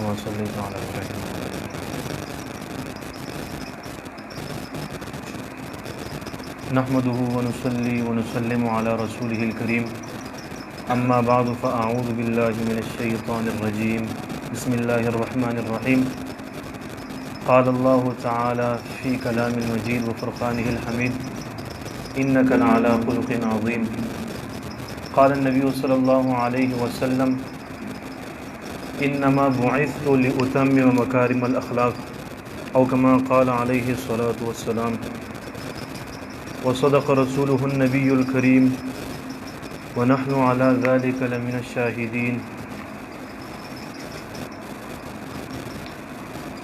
كما صليت على إبراهيم وعلى آل إبراهيم. نحمده ونصلي ونسلم على رسوله الكريم. أما بعد فأعوذ بالله من الشيطان الرجيم. بسم الله الرحمن الرحيم. قال الله تعالى في كلام المجيد وفرقانه الحميد: إنك لعلى خلق عظيم. قال النبي صلى الله عليه وسلم: إنما بعثت لأتمم مكارم الأخلاق، أو كما قال عليه الصلاة والسلام. وصدق رسوله النبي الكريم ونحن على ذلك لمن الشاهدين.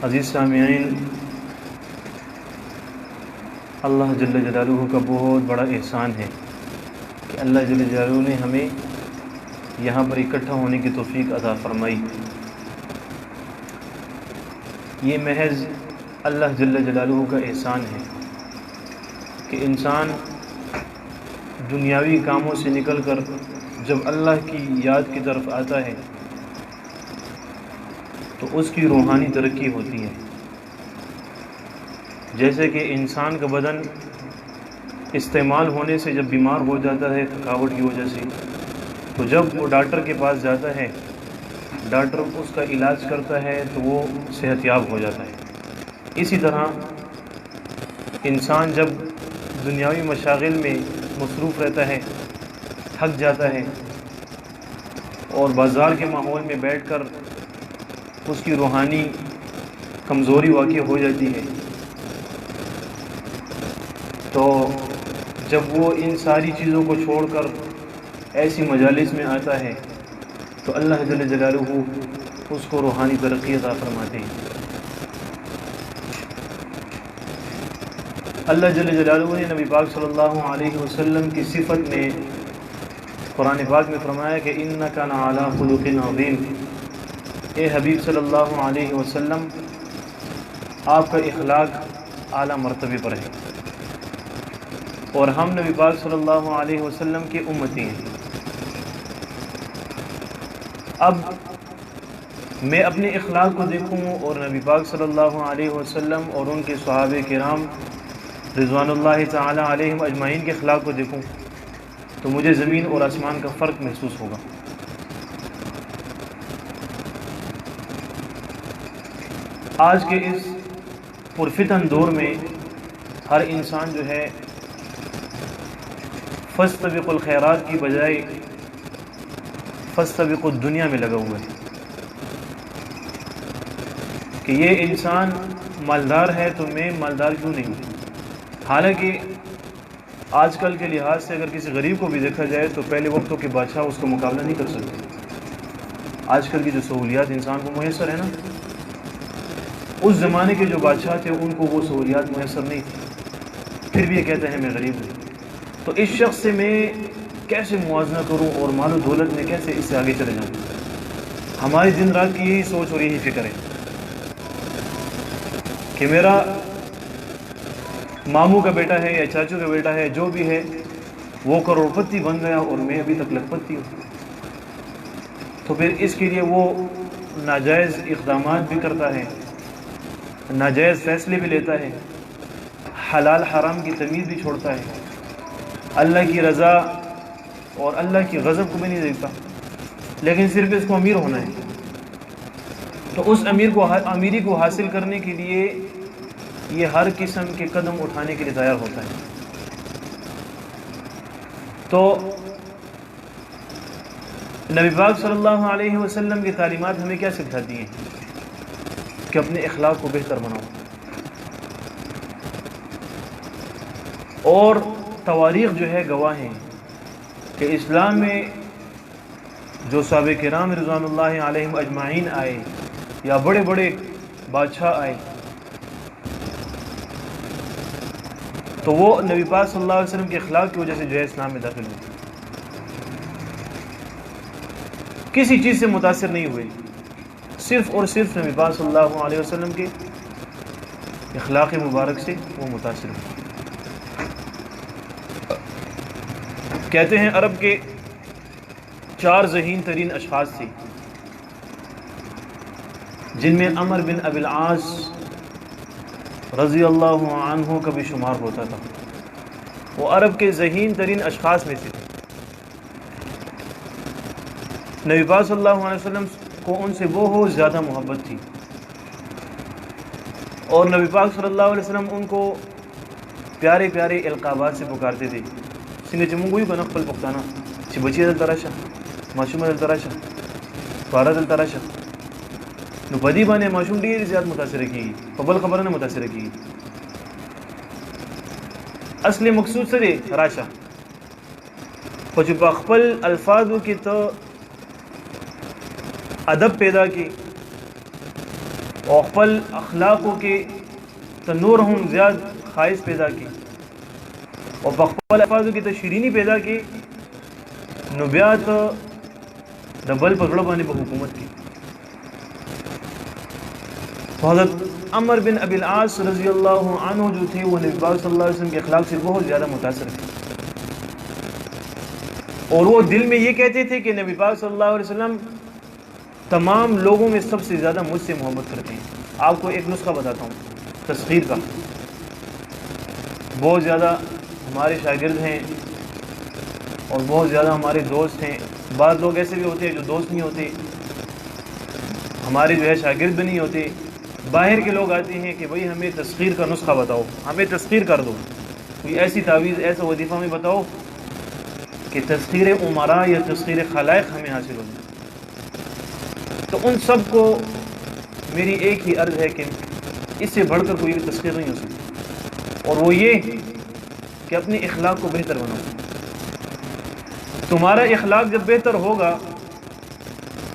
عزیز سامعین، اللہ جل جلالہ کا بہت بڑا احسان ہے کہ اللہ جل جلالہ نے ہمیں یہاں پر اکٹھا ہونے کی توفیق عطا فرمائی. یہ محض اللہ جل جلالہ کا احسان ہے کہ انسان دنیاوی کاموں سے نکل کر جب اللہ کی یاد کی طرف آتا ہے تو اس کی روحانی ترقی ہوتی ہے. جیسے کہ انسان کا بدن استعمال ہونے سے جب بیمار ہو جاتا ہے تھکاوٹ کی وجہ سے، تو جب وہ ڈاکٹر کے پاس جاتا ہے، ڈاکٹر اس کا علاج کرتا ہے تو وہ صحت یاب ہو جاتا ہے. اسی طرح انسان جب دنیاوی مشاغل میں مصروف رہتا ہے، تھک جاتا ہے اور بازار کے ماحول میں بیٹھ کر اس کی روحانی کمزوری واقع ہو جاتی ہے، تو جب وہ ان ساری چیزوں کو چھوڑ کر ایسی مجالس میں آتا ہے تو اللہ جل جلالہ اس کو روحانی ترقی عطا فرماتے ہیں. اللہ جل جلالہ نے نبی پاک صلی اللہ علیہ وسلم کی صفت میں قرآن پاک میں فرمایا کہ انک لعلی خلق عظیم. اے حبیب صلی اللہ علیہ وسلم، آپ کا اخلاق اعلیٰ مرتبے پر ہے اور ہم نبی پاک صلی اللہ علیہ وسلم کے امتی ہیں. اب میں اپنے اخلاق کو دیکھوں اور نبی پاک صلی اللہ علیہ وسلم اور ان کے صحابہ کرام رضوان اللہ تعالی علیہم اجمعین کے اخلاق کو دیکھوں تو مجھے زمین اور آسمان کا فرق محسوس ہوگا. آج کے اس پرفتن دور میں ہر انسان جو ہے فاستبقوا الخیرات کی بجائے فاستبقوا الدنیا میں لگا ہوا ہے کہ یہ انسان مالدار ہے تو میں مالدار کیوں نہیں ہوں. حالانکہ آج کل کے لحاظ سے اگر کسی غریب کو بھی دیکھا جائے تو پہلے وقتوں کے بادشاہ اس کا مقابلہ نہیں کر سکتے. آج کل کی جو سہولیات انسان کو میسر ہے نا، اس زمانے کے جو بادشاہ تھے ان کو وہ سہولیات میسر نہیں تھی، پھر بھی یہ کہتے ہیں میں غریب ہوں. تو اس شخص سے میں کیسے موازنہ کروں اور مال و دولت میں کیسے اس سے آگے چلے جاؤں. ہماری دن رات کی یہی سوچ اور یہی فکر ہے کہ میرا ماموں کا بیٹا ہے یا چاچو کا بیٹا ہے، جو بھی ہے وہ کروڑپتی بن گیا اور میں ابھی تک لکھپتی ہوں. تو پھر اس کے لیے وہ ناجائز اقدامات بھی کرتا ہے، ناجائز فیصلے بھی لیتا ہے، حلال حرام کی تمیز بھی چھوڑتا ہے، اللہ کی رضا اور اللہ کی غضب کو بھی نہیں دیکھتا، لیکن صرف اس کو امیر ہونا ہے. تو اس امیری کو حاصل کرنے کے لیے یہ ہر قسم کے قدم اٹھانے کے لیے تیار ہوتا ہے. تو نبی پاک صلی اللہ علیہ وسلم کی تعلیمات ہمیں کیا سکھاتی ہیں کہ اپنے اخلاق کو بہتر بناؤ. اور تواریخ جو ہے گواہ ہیں کہ اسلام میں جو صحابہ کرام رضوان اللہ علیہم اجمعین آئے یا بڑے بڑے بادشاہ آئے تو وہ نبی پاک صلی اللہ علیہ وسلم کے اخلاق کی وجہ سے جو ہے اسلام میں داخل ہوئے، کسی چیز سے متاثر نہیں ہوئے، صرف اور صرف نبی پاک صلی اللہ علیہ وسلم کے اخلاق مبارک سے وہ متاثر ہوئے. کہتے ہیں عرب کے 4 ذہین ترین اشخاص تھے، جن میں عمر بن ابی العاص رضی اللہ عنہ کا بھی شمار ہوتا تھا۔ وہ عرب کے ذہین ترین اشخاص میں سے تھے۔ نبی پاک صلی اللہ علیہ وسلم کو ان سے بہت زیادہ محبت تھی، اور نبی پاک صلی اللہ علیہ وسلم ان کو پیارے پیارے القابات سے پکارتے تھے۔ سنگھ چمنگوئی کا نقل پختانہ چھ بچی دل تراشا، معشوم دل تراشا، پارا دل تراشا، نو بدی بانے معشوم ڈیر زیادہ متاثر کی گی، قبل خبر نے متاثر کی گی۔ اصل مقصود سے دے راشا پچھ بخپل الفاظوں کی تو ادب پیدا کی، اور خپل اخلاقوں کے تنور ہم زیاد خواہش پیدا کی، اور بخپل الفاظوں کی تو شیرینی پیدا کی، نبیات دبل پکڑو بانے پر حکومت کی۔ حضرت عمر بن ابی العاص رضی اللہ عنہ جو تھے وہ نبی پاک صلی اللہ علیہ وسلم کے اخلاق سے بہت زیادہ متاثر تھے، اور وہ دل میں یہ کہتے تھے کہ نبی پاک صلی اللہ علیہ وسلم تمام لوگوں میں سب سے زیادہ مجھ سے محبت کرتے ہیں۔ آپ کو ایک نسخہ بتاتا ہوں تسخیر کا۔ بہت زیادہ ہمارے شاگرد ہیں اور بہت زیادہ ہمارے دوست ہیں، بعض لوگ ایسے بھی ہوتے ہیں جو دوست نہیں ہوتے، ہمارے جو ہے شاگرد بھی نہیں ہوتے، باہر کے لوگ آتے ہیں کہ بھئی ہمیں تسخیر کا نسخہ بتاؤ، ہمیں تسخیر کر دو، کوئی ایسی تعویذ ایسا وظیفہ ہمیں بتاؤ کہ تسخیر امراء یا تسخیر خلائق ہمیں حاصل ہو جائے۔ تو ان سب کو میری ایک ہی عرض ہے کہ اس سے بڑھ کر کوئی بھی تسخیر نہیں ہو سکتی، اور وہ یہ کہ اپنے اخلاق کو بہتر بناؤ۔ تمہارا اخلاق جب بہتر ہوگا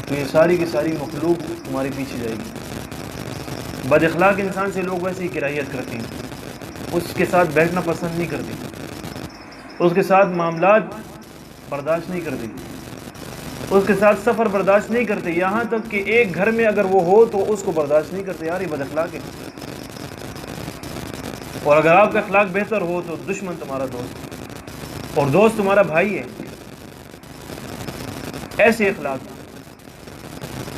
تو یہ ساری کی ساری مخلوق تمہارے پیچھے جائے گی۔ بد اخلاق انسان سے لوگ ویسے ہی کراہیت کرتے ہیں، اس کے ساتھ بیٹھنا پسند نہیں کرتے، اس کے ساتھ معاملات برداشت نہیں کرتے، اس کے ساتھ سفر برداشت نہیں کرتے، یہاں تک کہ ایک گھر میں اگر وہ ہو تو اس کو برداشت نہیں کرتے، یار یہ بد اخلاق ہے۔ اور اگر آپ کا اخلاق بہتر ہو تو دشمن تمہارا دوست اور دوست تمہارا بھائی ہے۔ ایسے اخلاق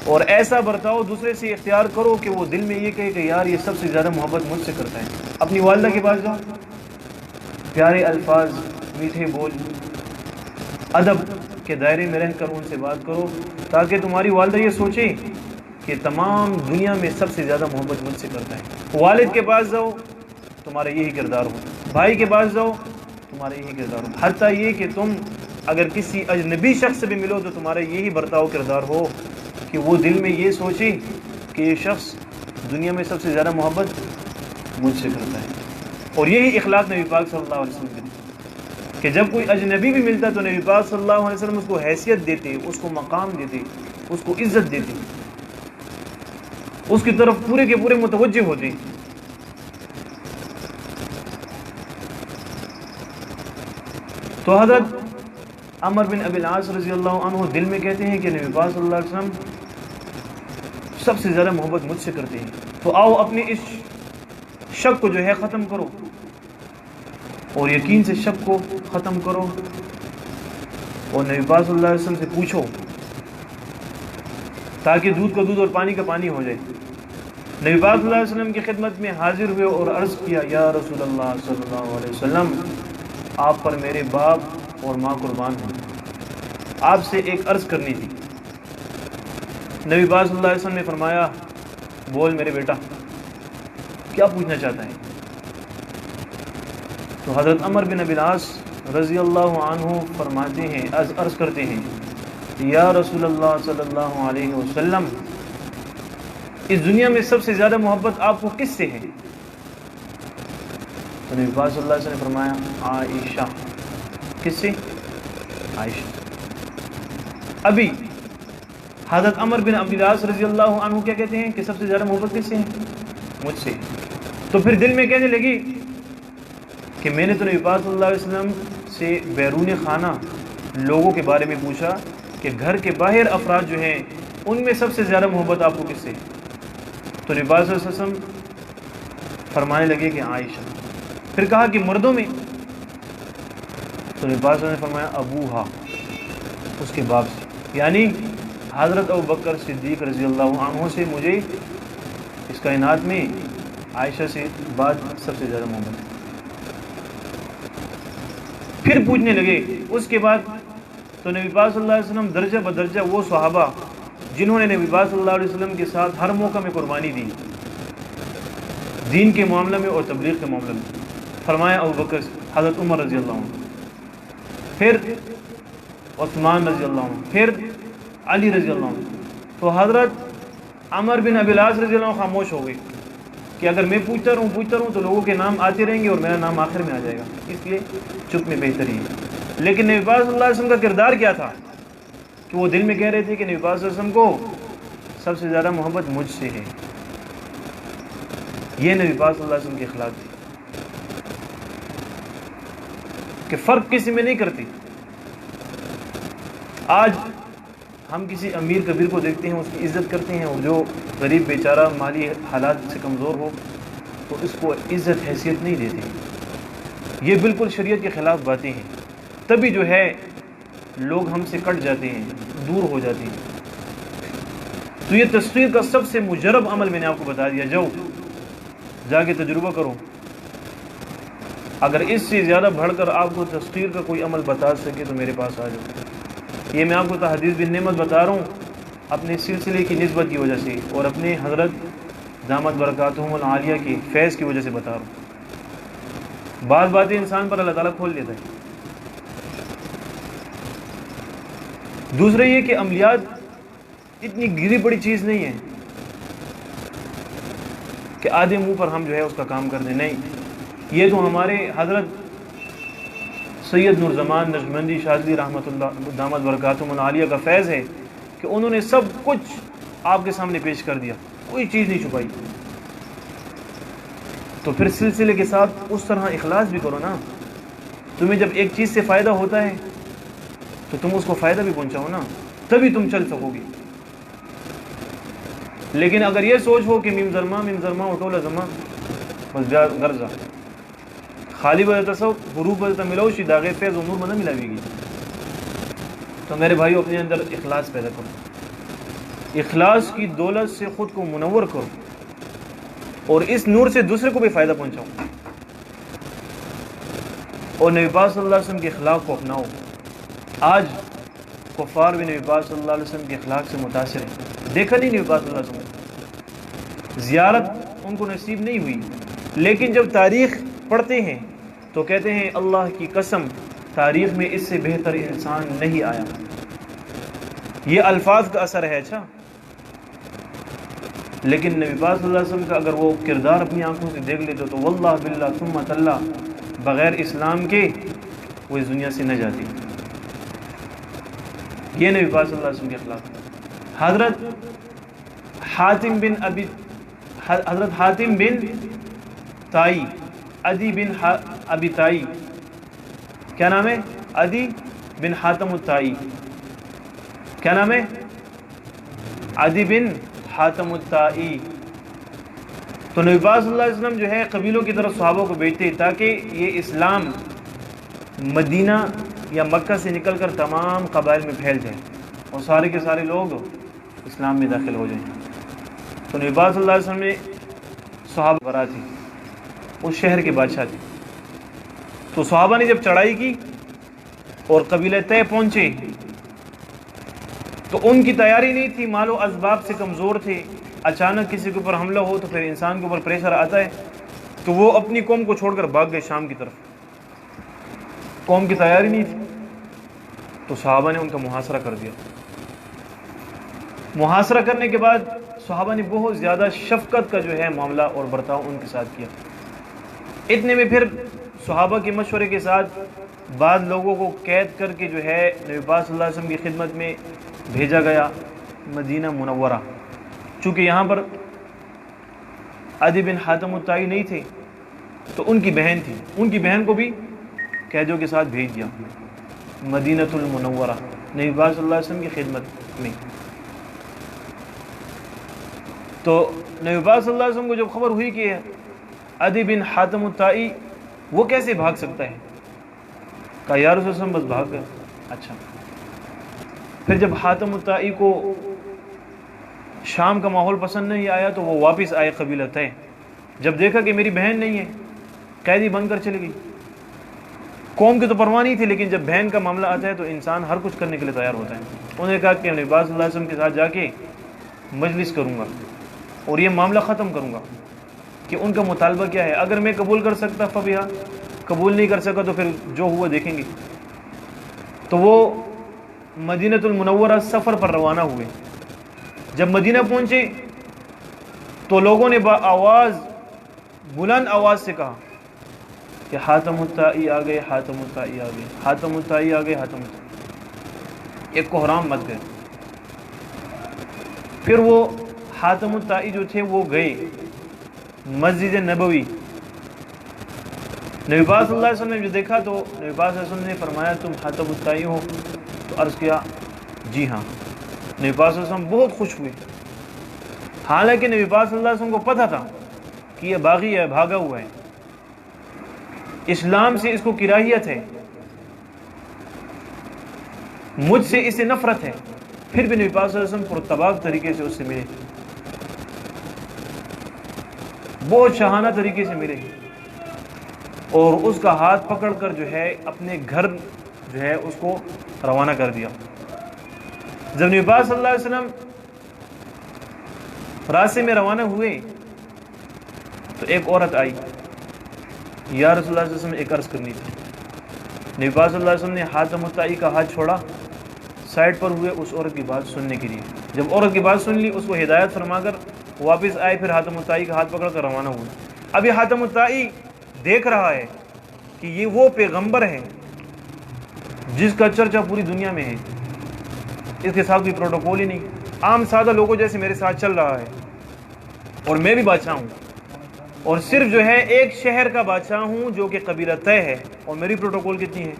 اور ایسا برتاؤ دوسرے سے اختیار کرو کہ وہ دل میں یہ کہے کہ یار یہ سب سے زیادہ محبت مجھ سے کرتا ہے۔ اپنی والدہ کے پاس جاؤ، پیارے الفاظ، میٹھے بول، ادب کے دائرے میں رہ کر ان سے بات کرو، تاکہ تمہاری والدہ یہ سوچے کہ تمام دنیا میں سب سے زیادہ محبت مجھ سے کرتا ہے۔ والد کے پاس جاؤ، تمہارا یہی کردار ہو، بھائی کے پاس جاؤ، تمہارا یہی کردار ہو، حتیٰ یہ کہ تم اگر کسی اجنبی شخص سے بھی ملو تو تمہارا یہی برتاؤ کردار ہو کہ وہ دل میں یہ سوچے کہ یہ شخص دنیا میں سب سے زیادہ محبت مجھ سے کرتا ہے۔ اور یہی اخلاق نبی پاک صلی اللہ علیہ وسلم کے تھے کہ جب کوئی اجنبی بھی ملتا تو نبی پاک صلی اللہ علیہ وسلم اس کو حیثیت دیتے، اس کو مقام دیتے، اس کو عزت دیتے، اس کی طرف پورے کے پورے متوجہ ہوتے۔ تو حضرت عمر بن ابی العاص رضی اللہ عنہ دل میں کہتے ہیں کہ نبی پاک صلی اللہ علیہ وسلم سب سے زیادہ محبت مجھ سے کرتے ہیں، تو آؤ اپنے اس شک کو جو ہے ختم کرو، اور یقین سے شک کو ختم کرو، اور نبی پاک صلی اللہ علیہ وسلم سے پوچھو تاکہ دودھ کا دودھ اور پانی کا پانی ہو جائے۔ نبی پاک صلی اللہ علیہ وسلم کی خدمت میں حاضر ہوئے اور عرض کیا، یا رسول اللہ صلی اللہ علیہ وسلم، آپ پر میرے باپ اور ماں قربان ہیں، آپ سے ایک عرض کرنی تھی۔ نبی پاک صلی اللہ علیہ وسلم نے فرمایا، بول میرے بیٹا، کیا پوچھنا چاہتا ہے؟ تو حضرت عمر بن ابی العاص رضی اللہ عنہ فرماتے ہیں، عرض کرتے ہیں، یا رسول اللہ صلی اللہ علیہ وسلم، اس دنیا میں سب سے زیادہ محبت آپ کو کس سے ہے؟ تو نبی پاک صلی اللہ علیہ وسلم نے فرمایا، عائشہ۔ کس سے؟ عائشہ۔ ابھی حضرت عمر بن ابی العاص رضی اللہ عنہ کیا کہتے ہیں کہ سب سے زیادہ محبت کس سے ہے؟ مجھ سے۔ تو پھر دل میں کہنے لگی کہ میں نے تو نبی پاک صلی اللہ علیہ وسلم سے بیرون خانہ لوگوں کے بارے میں پوچھا کہ گھر کے باہر افراد جو ہیں ان میں سب سے زیادہ محبت آپ کو کس سے؟ تو نبی پاک صلی اللہ علیہ وسلم فرمانے لگے کہ عائشہ۔ پھر کہا کہ مردوں میں؟ تو نبی پاک صلی اللہ علیہ وسلم نے فرمایا ابوہا، اس کے باپ سے، یعنی حضرت ابو بکر صدیق رضی اللہ عنہ سے مجھے اس کائنات میں عائشہ سے بعد سب سے زیادہ محبت ہے۔ پھر پوچھنے لگے اس کے بعد تو نبی پاک صلی اللہ علیہ وسلم درجہ بدرجہ وہ صحابہ جنہوں نے نبی پاک صلی اللہ علیہ وسلم کے ساتھ ہر موقع میں قربانی دی، دین کے معاملہ میں اور تبلیغ کے معاملہ میں، فرمایا ابو بکر، حضرت عمر رضی اللہ عنہ، پھر عثمان رضی اللہ عنہ، پھر علی رضی اللہ عنہ۔ تو حضرت عمر بن ابی العاص رضی اللہ عنہ خاموش ہو گئے کہ اگر میں پوچھتا رہوں تو لوگوں کے نام آتے رہیں گے اور میرا نام آخر میں آ جائے گا، اس لیے چپ میں بہتر ہی ہے۔ لیکن نبی پاک صلی اللہ علیہ وسلم کا کردار کیا تھا کہ وہ دل میں کہہ رہے تھے کہ نبی پاک صلی اللہ علیہ وسلم کو سب سے زیادہ محبت مجھ سے ہے۔ یہ نبی پاک صلی اللہ علیہ وسلم کے اخلاق تھے کہ فرق کسی میں نہیں کرتی۔ آج ہم کسی امیر کبیر کو دیکھتے ہیں، اس کی عزت کرتے ہیں، اور جو غریب بیچارہ مالی حالات سے کمزور ہو تو اس کو عزت حیثیت نہیں دیتے۔ یہ بالکل شریعت کے خلاف باتیں ہیں، تبھی جو ہے لوگ ہم سے کٹ جاتے ہیں، دور ہو جاتے ہیں۔ تو یہ تسخیر کا سب سے مجرب عمل میں نے آپ کو بتا دیا، جا کے تجربہ کرو۔ اگر اس سے زیادہ بڑھ کر آپ کو تسخیر کا کوئی عمل بتا سکے تو میرے پاس آ جاؤ۔ یہ میں آپ کو تحدیث بن نعمت بتا رہا ہوں اپنے سلسلے کی نسبت کی وجہ سے، اور اپنے حضرت دامت برکاتہم العالیہ کی فیض کی وجہ سے بتا رہا ہوں۔ بعض باتیں انسان پر اللہ تعالیٰ کھول دیتا ہے۔ دوسرا یہ کہ عملیات اتنی گری پڑی چیز نہیں ہے کہ آدھے منہ پر ہم جو ہے اس کا کام کر دیں، نہیں، یہ تو ہمارے حضرت سید نورزمان نجمندی شاذلی رحمۃ اللہ دامت برکاتہم العالیہ کا فیض ہے کہ انہوں نے سب کچھ آپ کے سامنے پیش کر دیا، کوئی چیز نہیں چھپائی۔ تو پھر سلسلے کے ساتھ اس طرح اخلاص بھی کرو نا۔ تمہیں جب ایک چیز سے فائدہ ہوتا ہے تو تم اس کو فائدہ بھی پہنچاؤ نا، تبھی تم چل سکو گی۔ لیکن اگر یہ سوچ ہو کہ میم زرما اٹولا زما بس غرضہ خالی بدتا سو حروف بدتا ملوشی داغے فیض و نور نہ ملاوے گی، تو میرے بھائیو اپنے اندر اخلاص پیدا کرو، اخلاص کی دولت سے خود کو منور کرو، اور اس نور سے دوسرے کو بھی فائدہ پہنچاؤ، اور نبی پاک صلی اللہ علیہ وسلم کے اخلاق کو اپناؤ۔ آج کفار بھی نبی پاک صلی اللہ علیہ وسلم کے اخلاق سے متاثر ہیں، دیکھا نہیں نبی پاک صلی اللہ علیہ وسلم، زیارت ان کو نصیب نہیں ہوئی، لیکن جب تاریخ پڑھتے ہیں تو کہتے ہیں اللہ کی قسم تاریخ میں اس سے بہتر انسان نہیں آیا۔ یہ الفاظ کا اثر ہے، اچھا، لیکن نبی پاک صلی اللہ علیہ وسلم کا اگر وہ کردار اپنی آنکھوں سے دیکھ لیتے تو واللہ باللہ ثم تاللہ بغیر اسلام کے وہ اس دنیا سے نہ جاتی۔ یہ نبی پاک صلی اللہ علیہ وسلم کے اخلاق۔ حضرت حاتم بن تائی، عدی بن ابی تائی، کیا نام ہے؟ عدی بن حاتم التائی، کیا نام ہے؟ عدی بن حاتم التائی۔ تو نبی پاک صلی اللہ علیہ وسلم جو ہے قبیلوں کی طرف صحابہ کو بھیجتے تاکہ یہ اسلام مدینہ یا مکہ سے نکل کر تمام قبائل میں پھیل جائے اور سارے کے سارے لوگ اسلام میں داخل ہو جائیں۔ تو نبی پاک صلی اللہ علیہ وسلم نے صحابہ برا تھی، اس شہر کے بادشاہ تھے، تو صحابہ نے جب چڑھائی کی اور قبیلہ طے پہنچے تو ان کی تیاری نہیں تھی، مال و اسباب سے کمزور تھے، اچانک کسی کے اوپر حملہ ہو تو پھر انسان کے اوپر پریشر آتا ہے، تو وہ اپنی قوم کو چھوڑ کر بھاگ گئے شام کی طرف، قوم کی تیاری نہیں تھی، تو صحابہ نے ان کا محاصرہ کر دیا۔ محاصرہ کرنے کے بعد صحابہ نے بہت زیادہ شفقت کا جو ہے معاملہ اور برتاؤ ان کے ساتھ کیا۔ اتنے میں پھر صحابہ کے مشورے کے ساتھ بعض لوگوں کو قید کر کے جو ہے نبی پاک صلی اللہ علیہ وسلم کی خدمت میں بھیجا گیا مدینہ منورہ۔ چونکہ یہاں پر عدی بن حاتم التائی نہیں تھے تو ان کی بہن تھی، ان کی بہن کو بھی قیدیوں کے ساتھ بھیج دیا مدینۃ المنورہ نبی پاک صلی اللہ علیہ وسلم کی خدمت میں۔ تو نبی پاک صلی اللہ علیہ وسلم کو جب خبر ہوئی کہ عدی بن حاتم التائی وہ کیسے بھاگ سکتا ہے، کہا یا رسول اللہ بس بھاگ گیا۔ اچھا، پھر جب حاتم الطائی کو شام کا ماحول پسند نہیں آیا تو وہ واپس آئے قبیلہ طے. جب دیکھا کہ میری بہن نہیں ہے قیدی بن کر چلی گئی. قوم کی تو پرواہ نہیں تھی، لیکن جب بہن کا معاملہ آتا ہے تو انسان ہر کچھ کرنے کے لیے تیار ہوتا ہے. انہوں نے کہا کہ نبی پاک صلی اللہ علیہ وسلم کے ساتھ جا کے مجلس کروں گا اور یہ معاملہ ختم کروں گا کہ ان کا مطالبہ کیا ہے. اگر میں قبول کر سکتا فبیہا، قبول نہیں کر سکا تو پھر جو ہوا دیکھیں گے. تو وہ مدینۃ المنورہ سفر پر روانہ ہوئے. جب مدینہ پہنچے تو لوگوں نے بلند آواز سے کہا کہ حاتم الطائی آ گئے، حاتم الطائی آ گئے، حاتم الطائی آ گئے، حاتم الطائی. ایک کوہرام مت گئے. پھر وہ حاتم الطائی جو تھے وہ گئے مسجد نبوی. نبی پاک صلی اللہ علیہ وسلم نے جو دیکھا تو نبی پاک صلی اللہ علیہ وسلم نے فرمایا تم حاتم الطائی ہو؟ تو عرض کیا جی ہاں. نبی پاک صلی اللہ علیہ وسلم بہت خوش ہوئے، حالانکہ نبی پاک صلی اللہ علیہ وسلم کو پتہ تھا کہ یہ باغی ہے، بھاگا ہوا ہے، اسلام سے اس کو کراہیت ہے، مجھ سے اسے نفرت ہے. پھر بھی نبی پاک صلی اللہ علیہ وسلم پرتباق طریقے سے اس سے ملے، بہت شاہانہ طریقے سے ملے اور اس کا ہاتھ پکڑ کر جو ہے اپنے گھر جو ہے اس کو روانہ کر دیا. جب نبی پاک صلی اللہ علیہ وسلم راستے میں روانہ ہوئے تو ایک عورت آئی. یا رسول اللہ صلی اللہ علیہ وسلم ایک عرض کرنی تھی. نبی پاک صلی اللہ علیہ وسلم نے حاتم الطائی کا ہاتھ چھوڑا، سائڈ پر ہوئے اس عورت کی بات سننے کے لیے. جب عورت کی بات سن لی اس کو ہدایت فرما کر واپس آئے. پھر حاتم الطائی کا ہاتھ پکڑ کر روانہ ہوئے. اب یہ حاتم الطائی دیکھ رہا ہے کہ یہ وہ پیغمبر ہے جس کا چرچا پوری دنیا میں ہے. اس کے ساتھ کوئی پروٹوکول ہی نہیں، عام سادہ لوگوں جیسے میرے ساتھ چل رہا ہے اور میں بھی بادشاہ ہوں اور صرف جو ہے ایک شہر کا بادشاہ ہوں جو کہ قبیلہ طے ہے اور میری پروٹوکول کتنی ہے.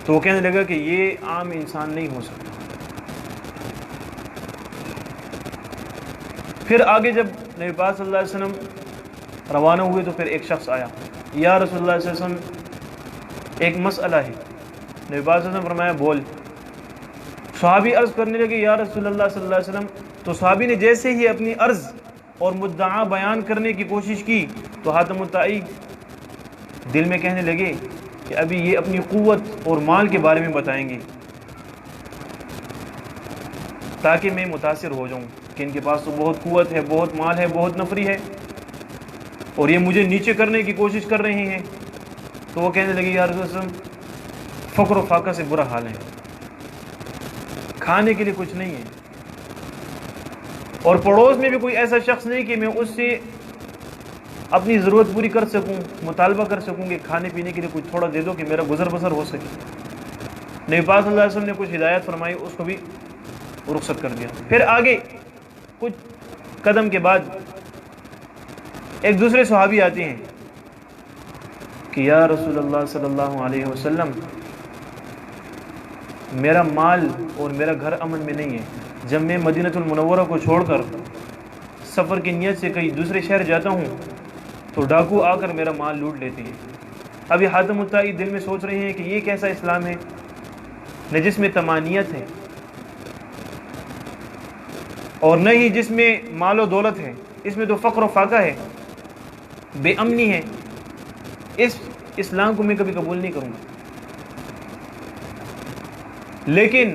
تو وہ کہنے لگا کہ یہ عام انسان نہیں ہو سکتا. پھر آگے جب نبی پاک صلی اللہ علیہ وسلم روانہ ہوئے تو پھر ایک شخص آیا. یا رسول اللہ صلی اللہ علیہ وسلم ایک مسئلہ ہے. نبی پاک صلی اللہ علیہ وسلم فرمایا بول. صحابی عرض کرنے لگے یا رسول اللہ صلی اللہ علیہ وسلم. تو صحابی نے جیسے ہی اپنی عرض اور مدعا بیان کرنے کی کوشش کی تو حاتم الطائی دل میں کہنے لگے کہ ابھی یہ اپنی قوت اور مال کے بارے میں بتائیں گے تاکہ میں متاثر ہو جاؤں کہ ان کے پاس تو بہت قوت ہے، بہت مال ہے، بہت نفری ہے اور یہ مجھے نیچے کرنے کی کوشش کر رہے ہیں. تو وہ کہنے لگے یا رسول اللہ صلی اللہ علیہ وسلم فقر و فاقہ سے برا حال ہے، کھانے کے لیے کچھ نہیں ہے اور پڑوس میں بھی کوئی ایسا شخص نہیں کہ میں اس سے اپنی ضرورت پوری کر سکوں، مطالبہ کر سکوں کہ کھانے پینے کے لیے کچھ تھوڑا دے دو کہ میرا گزر بسر ہو سکے. نبی پاک صلی اللہ علیہ وسلم نے کچھ ہدایت فرمائی، اس کو بھی رخصت کر دیا. پھر آگے کچھ قدم کے بعد ایک دوسرے صحابی آتے ہیں کہ یا رسول اللہ صلی اللہ علیہ وسلم میرا مال اور میرا گھر امن میں نہیں ہے. جب میں مدینۃ المنورہ کو چھوڑ کر سفر کی نیت سے کہیں دوسرے شہر جاتا ہوں تو ڈاکو آ کر میرا مال لوٹ لیتے ہیں. ابھی حاتم الطائی دل میں سوچ رہے ہیں کہ یہ کیسا اسلام ہے نہ جس میں طمانیت ہے اور نہ ہی جس میں مال و دولت ہے، اس میں تو فقر و فاقہ ہے، بے امنی ہے. اس اسلام کو میں کبھی قبول نہیں کروں گا. لیکن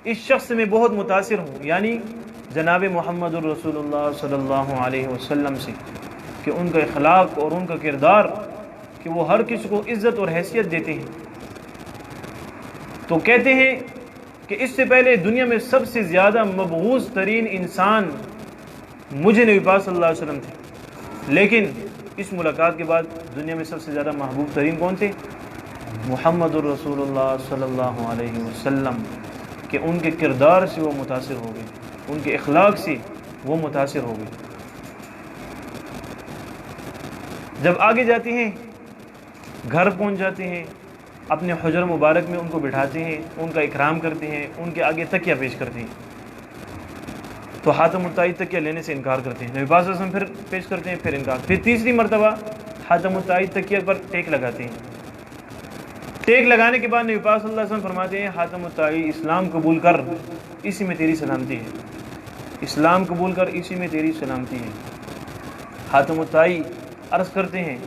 اس شخص سے میں بہت متاثر ہوں، یعنی جناب محمد الرسول اللہ صلی اللہ علیہ وسلم سے، کہ ان کا اخلاق اور ان کا کردار کہ وہ ہر کسی کو عزت اور حیثیت دیتے ہیں. تو کہتے ہیں کہ اس سے پہلے دنیا میں سب سے زیادہ مبغوض ترین انسان مجھے نبی پاک صلی اللہ علیہ وسلم تھے، لیکن اس ملاقات کے بعد دنیا میں سب سے زیادہ محبوب ترین کون تھے؟ محمد الرسول اللہ صلی اللہ علیہ وسلم، کہ ان کے کردار سے وہ متاثر ہو گئے، ان کے اخلاق سے وہ متاثر ہو گئے. جب آگے جاتے ہیں گھر پہنچ جاتے ہیں، اپنے حجر مبارک میں ان کو بٹھاتے ہیں، ان کا اکرام کرتے ہیں، ان کے آگے تکیہ پیش کرتے ہیں. تو حاتم الطائی تکیہ لینے سے انکار کرتے ہیں. نبی پاک صلی اللہ علیہ وسلم پھر پیش کرتے ہیں، پھر انکار. پھر تیسری مرتبہ حاتم الطائی تکیہ پر ٹیک لگاتے ہیں. ٹیک لگانے کے بعد نبی پاک صلی اللہ علیہ وسلم فرماتے ہیں حاتم الطائی اسلام قبول کر، اسی میں تیری سلامتی ہے، اسلام قبول کر، اسی میں تیری سلامتی ہے۔ حاتم الطائی عرض کرتے ہیں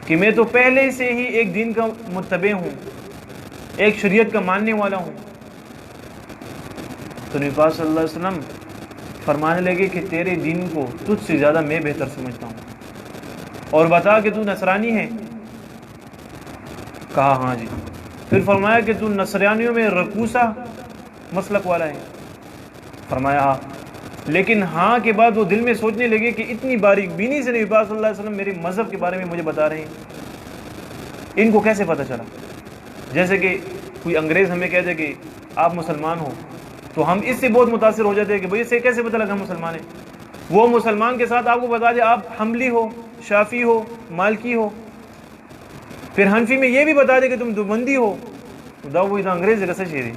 کہ میں تو پہلے سے ہی ایک دین کا متبع ہوں، ایک شریعت کا ماننے والا ہوں۔ تو نبی پاک صلی اللہ علیہ وسلم فرمانے لگے کہ تیرے دین کو تجھ سے زیادہ میں بہتر سمجھتا ہوں، اور بتا کہ تو نصرانی ہے؟ کہا ہاں جی۔ پھر فرمایا کہ تو نصرانیوں میں رکوسا مسلک والا ہے؟ فرمایا ہاں۔ لیکن ہاں کے بعد وہ دل میں سوچنے لگے کہ اتنی باریک بینی سے نبی پاک صلی اللہ علیہ وسلم میرے مذہب کے بارے میں مجھے بتا رہے ہیں، ان کو کیسے پتہ چلا؟ جیسے کہ کوئی انگریز ہمیں کہتے کہ آپ مسلمان ہو تو ہم اس سے بہت متاثر ہو جاتے ہیں کہ بھئی اسے کیسے پتہ لگا ہم مسلمان ہیں۔ وہ مسلمان کے ساتھ آپ کو بتا دے آپ حنبلی ہو، شافعی ہو، مالکی ہو، پھر حنفی میں یہ بھی بتا دے کہ تم دیوبندی ہو، دا وہ ادھا انگریز کیسے شیری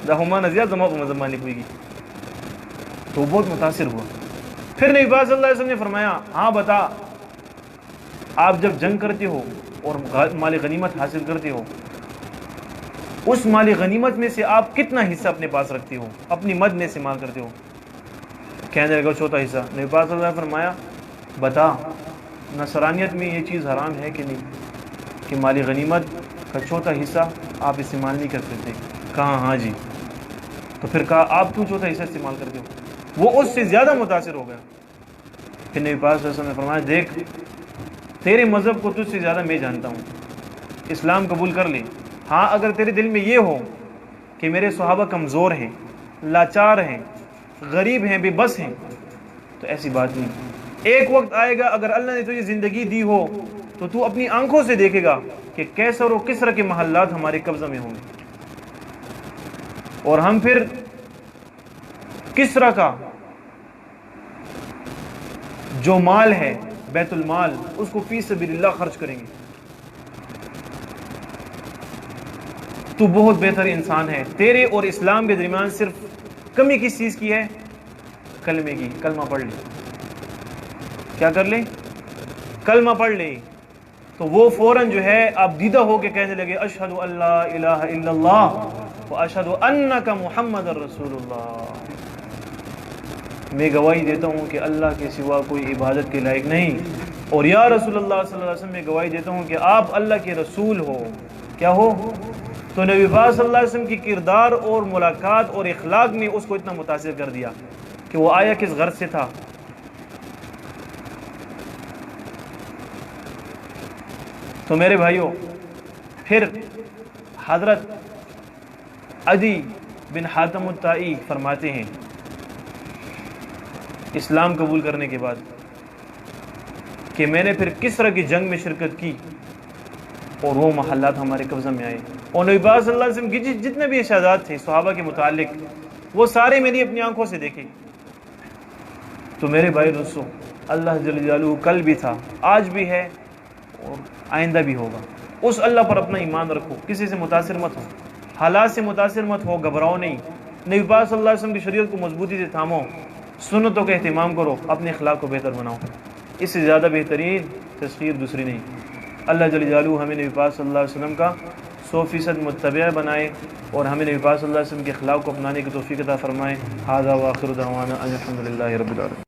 دا ہما نزیاد دماغ کو مذہب کوئی گی، تو بہت متاثر ہوا۔ پھر نبی پاک صلی اللہ علیہ وسلم نے فرمایا ہاں بتا، آپ جب جنگ کرتے ہو اور مال غنیمت حاصل کرتے ہو، اس مال غنیمت میں سے آپ کتنا حصہ اپنے پاس رکھتے ہو، اپنی مد میں استعمال کرتے ہو؟ کہنے لگا چوتھا حصہ۔ نبی پاک صلی اللہ علیہ وسلم فرمایا بتا نصرانیت میں یہ چیز حرام ہے کہ نہیں کہ مال غنیمت کا چوتھا حصہ آپ استعمال نہیں کر سکتے؟ کہا ہاں جی۔ تو پھر کہا آپ کیوں چوتھا حصہ استعمال کرتے ہو؟ وہ اس سے زیادہ متاثر ہو گیا۔ پھر نبی پاک صلی اللہ علیہ وسلم نے فرمایا دیکھ تیرے مذہب کو تجھ سے زیادہ میں جانتا ہوں، اسلام قبول کر لے۔ ہاں اگر تیرے دل میں یہ ہو کہ میرے صحابہ کمزور ہیں، لاچار ہیں، غریب ہیں، بے بس ہیں، تو ایسی بات نہیں۔ ایک وقت آئے گا اگر اللہ نے تجھے زندگی دی ہو تو تو اپنی آنکھوں سے دیکھے گا کہ کیسر و کسرا کے محلات ہمارے قبضہ میں ہوں گے، اور ہم پھر کسرا کا جو مال ہے بیت المال اس کو فی سبیل اللہ خرچ کریں گے۔ تو بہت بہتر انسان ہے، تیرے اور اسلام کے درمیان صرف کمی کس چیز کی ہے؟ کلمے کی۔ کلمہ پڑھ لے، کیا کر لے؟ کلمہ پڑھ لے۔ تو وہ فوراً جو ہے آپ دیدہ ہو کے کہنے لگے اشہد ان لا الہ الا اللہ واشہد انک محمد رسول اللہ، میں گواہی دیتا ہوں کہ اللہ کے سوا کوئی عبادت کے لائق نہیں، اور یا رسول اللہ صلی اللہ علیہ وسلم میں گواہی دیتا ہوں کہ آپ اللہ کے رسول ہو۔ کیا ہو؟ تو نبی پاک صلی اللہ علیہ وسلم کی کردار اور ملاقات اور اخلاق نے اس کو اتنا متاثر کر دیا کہ وہ آیا کس غرض سے تھا۔ تو میرے بھائیوں پھر حضرت عدی بن حاتم الطائی فرماتے ہیں اسلام قبول کرنے کے بعد کہ میں نے پھر کسرا کی جنگ میں شرکت کی اور وہ محلات ہمارے قبضہ میں آئے، اور نبی پاک صلی اللہ علیہ وسلم کی جتنے بھی ارشادات تھے صحابہ کے متعلق وہ سارے میری اپنی آنکھوں سے دیکھے۔ تو میرے بھائی دوستو اللہ جل جلالہ کل بھی تھا، آج بھی ہے اور آئندہ بھی ہوگا۔ اس اللہ پر اپنا ایمان رکھو، کسی سے متاثر مت ہو، حالات سے متاثر مت ہو، گھبراؤ نہیں۔ نبی پاک صلی اللہ علیہ وسلم کی شریعت کو مضبوطی سے تھامو، سنتوں کا اہتمام کرو، اپنے اخلاق کو بہتر بناؤ، اس سے زیادہ بہترین تذکیر دوسری نہیں۔ اللہ جل جلالہ ہمیں نبی پاک صلی اللہ علیہ وسلم کا 100% متبع بنائے اور ہمیں نبی پاک صلی اللہ علیہ وسلم کے اخلاق کو اپنانے کی توفیق عطا فرمائے۔ ھذا وآخر دعوانا ان الحمد للہ رب العالمین۔